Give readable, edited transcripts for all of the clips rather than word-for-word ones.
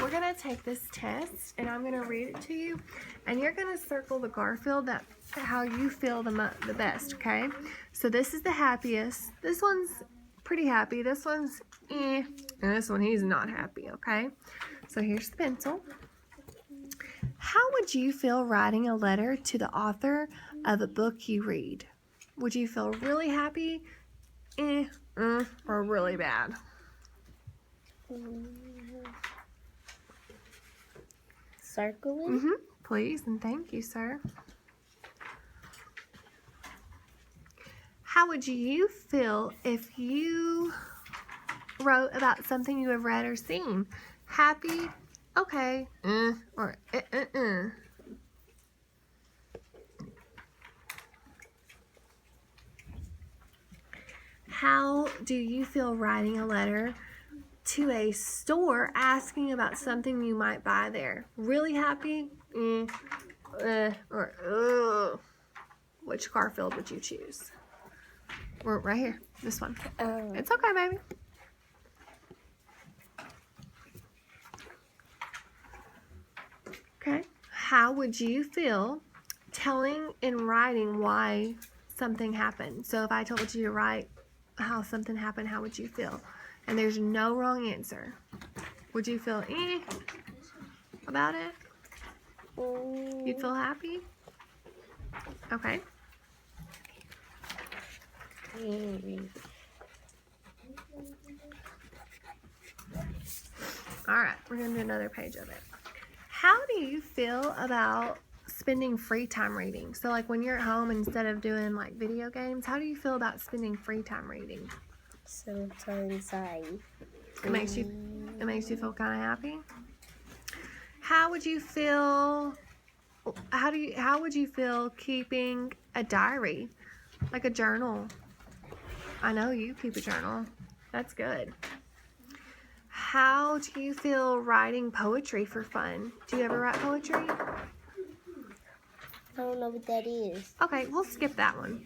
we're going to take this test, and I'm going to read it to you, and you're going to circle the Garfield that how you feel the best, okay? So this is the happiest. This one's pretty happy. This one's and this one, he's not happy, okay? So here's the pencil. How would you feel writing a letter to the author of a book you read? Would you feel really happy, or really bad? Circling? Please, and thank you, sir. How would you feel if you wrote about something you have read or seen? Happy, okay, or How do you feel writing a letter to a store asking about something you might buy there? Really happy, or ugh? Which Garfield would you choose? We're right here, this one. It's okay, baby. Okay. How would you feel telling and writing why something happened? So if I told you to write how something happened, how would you feel? And there's no wrong answer. Would you feel about it? You'd feel happy? Okay. Alright, we're going to do another page of it. How do you feel about spending free time reading? So like when you're at home, instead of doing like video games, how do you feel about spending free time reading? Sometimes It makes you feel kind of happy? How would you feel keeping a diary? Like a journal? I know you keep a journal. That's good. How do you feel writing poetry for fun? Do you ever write poetry? I don't know what that is. Okay, we'll skip that one.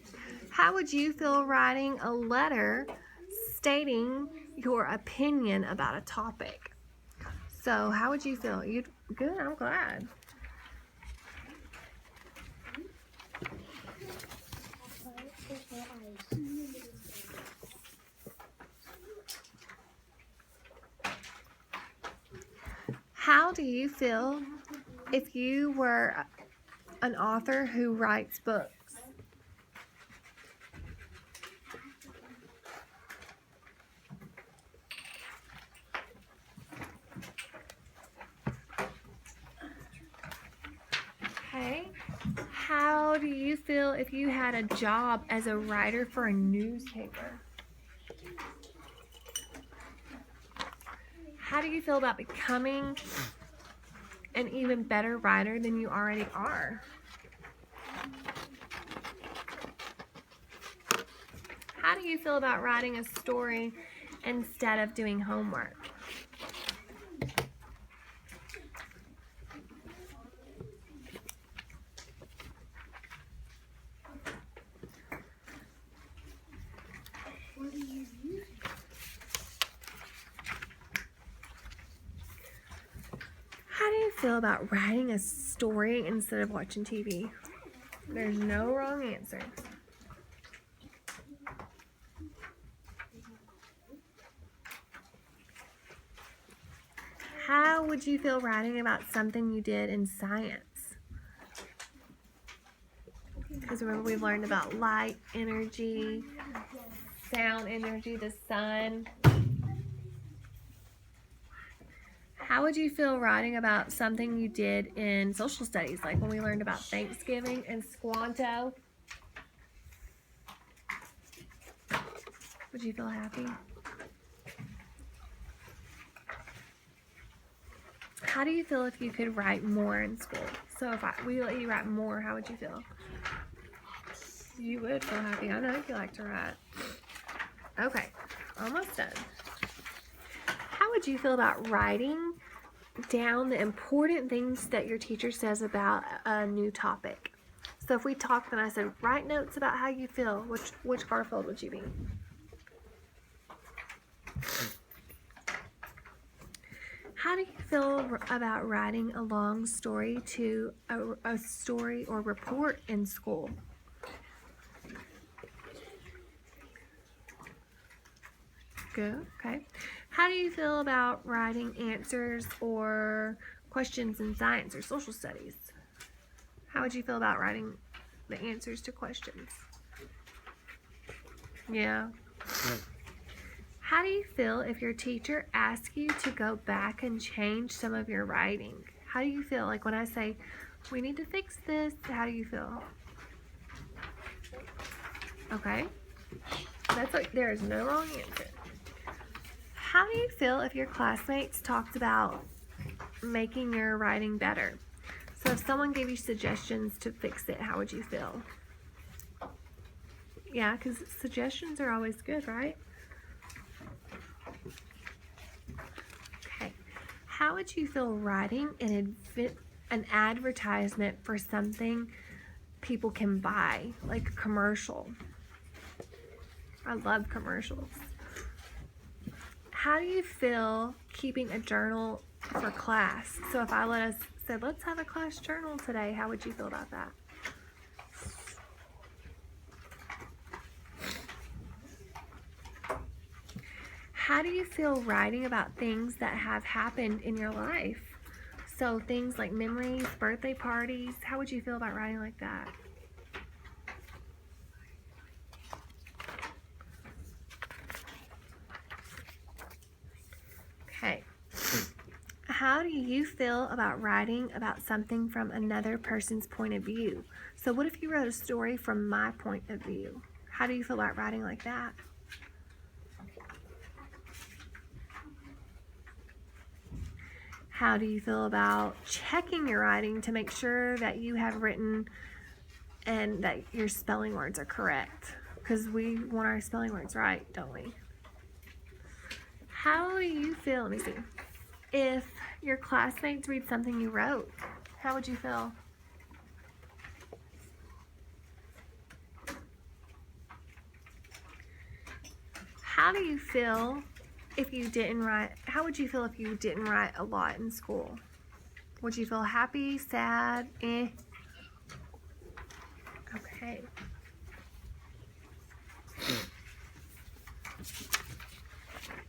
How would you feel writing a letter stating your opinion about a topic? So, how would you feel? Good, I'm glad. How do you feel if you were an author who writes books? Okay. How do you feel if you had a job as a writer for a newspaper? How do you feel about becoming an even better writer than you already are? How do you feel about writing a story instead of doing homework? How do you feel about writing a story instead of watching TV? There's no wrong answer. How would you feel writing about something you did in science? Because remember, we've learned about light energy, sound energy, the sun. How would you feel writing about something you did in social studies, like when we learned about Thanksgiving and Squanto? Would you feel happy? How do you feel if you could write more in school? So if we let you write more, how would you feel? You would feel happy. I know you like to write. Okay, almost done. How would you feel about writing down the important things that your teacher says about a new topic? So if we talked and I said, write notes about how you feel, which Garfield would you be? How do you feel about writing a long story to a story or report in school? Good, okay. How do you feel about writing answers or questions in science or social studies? How would you feel about writing the answers to questions? Yeah. How do you feel if your teacher asks you to go back and change some of your writing? How do you feel? Like when I say, we need to fix this, how do you feel? Okay. That's like, there is no wrong answer. How do you feel if your classmates talked about making your writing better? So if someone gave you suggestions to fix it, how would you feel? Yeah, because suggestions are always good, right? Okay. How would you feel writing an advertisement for something people can buy, like a commercial? I love commercials. How do you feel keeping a journal for class? So if I said, let's have a class journal today, how would you feel about that? How do you feel writing about things that have happened in your life? So things like memories, birthday parties, how would you feel about writing like that? Okay. How do you feel about writing about something from another person's point of view? So what if you wrote a story from my point of view? How do you feel about writing like that? How do you feel about checking your writing to make sure that you have written and that your spelling words are correct? Because we want our spelling words right, don't we? How do you feel, let me see, if your classmates read something you wrote, how would you feel? How do you feel if you didn't write, how would you feel if you didn't write a lot in school? Would you feel happy, sad, eh? Okay.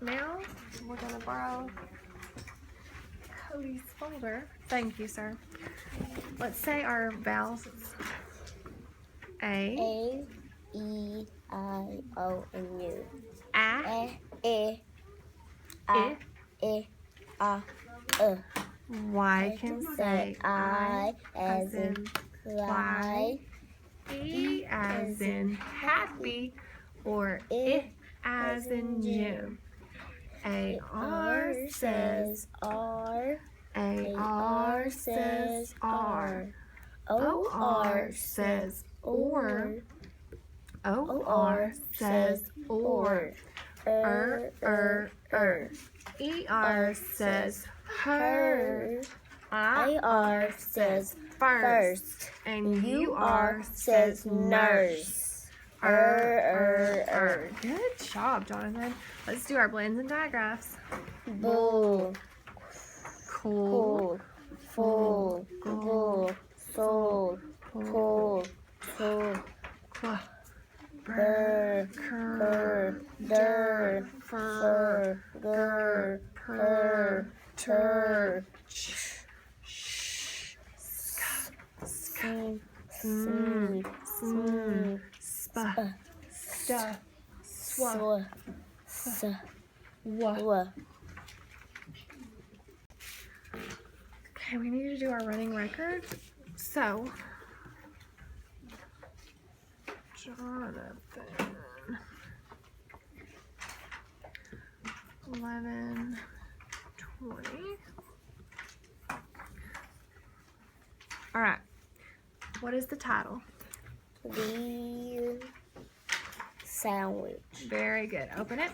Now, we're going to borrow Cody's folder. Thank you, sir. Let's say our vowels. A. A, E, I, O, and U. A. E, I. E, A, Y can say I as in fly. E as in happy, or I as in Jim. A-R says R. A-R says R. O-R says or. O-R says or. E-R says her. I-R says first. And U-R says nurse. Good job, Jonathan. Let's do our blends and digraphs. Bull, Cool. full, bull, soul, pull, tool, burr, cur, der, fur, gur, purr, tur, sing, Spa. Sta. Swa. wa. Okay, we need to do our running record. So, Jonathan, 11, 20. All right. What is the title? The sandwich. Very good. Open it.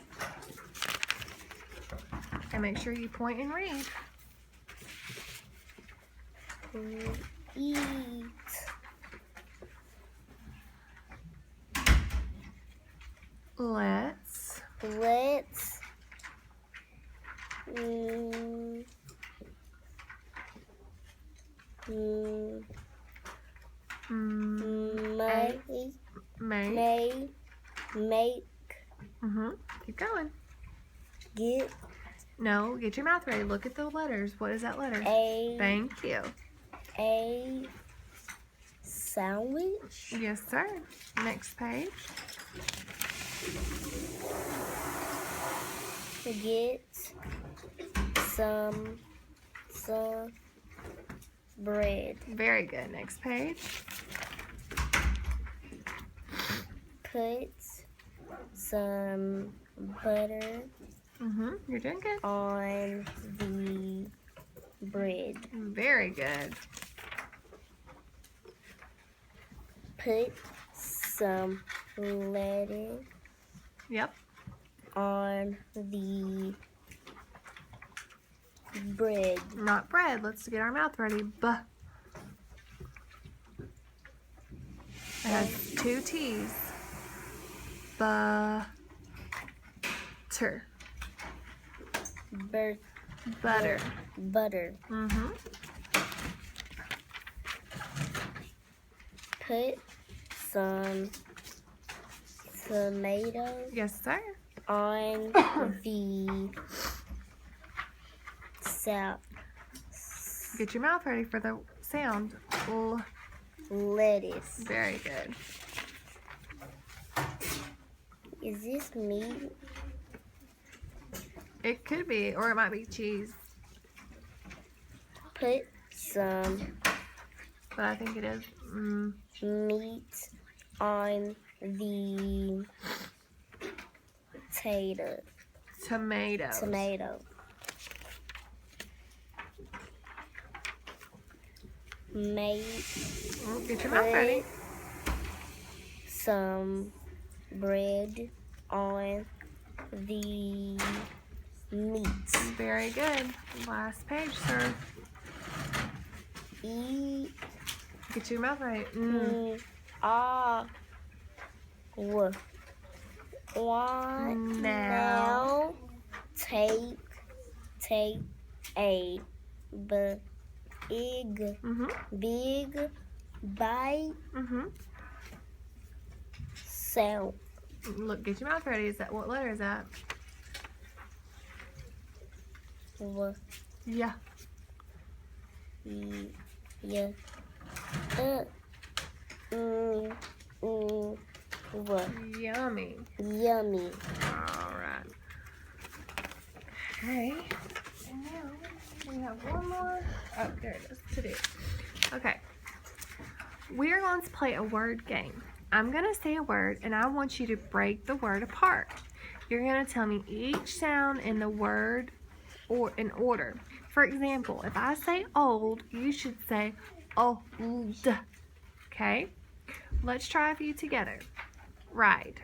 And make sure you point and read. Eat. Let's Let's Mm, May. make, Keep going. get, No, get your mouth ready. Look at the letters. What is that letter? a, Thank you. a sandwich, Yes, sir. Next page. get some bread, Very good. Next page. put some butter You're doing good. on the bread, Very good. put some lettuce Yep. on the bread, Not bread. Let's get our mouth ready. Buh. It has 2 T's. Butter. Butter. butter, put some tomatoes Yes, sir. on the salad, Get your mouth ready for the sound. lettuce. Very good. Is this meat? It could be, or it might be cheese, Put some but I think it is. meat on the Tomato. Get your mouth ready. Some bread on the meat. Very good. Last page, sir. Eat. Get your mouth right. Now take a big bite. Sound. Look, get your mouth ready. Is that what letter is that? Yeah. Yeah. Yummy. Yummy. All right. Okay. And now we have one more. Oh, there it is. To do. Okay. We are going to play a word game. I'm going to say a word, and I want you to break the word apart. You're going to tell me each sound in the word or in order. For example, if I say old, you should say old. Okay? Let's try a few together. Ride.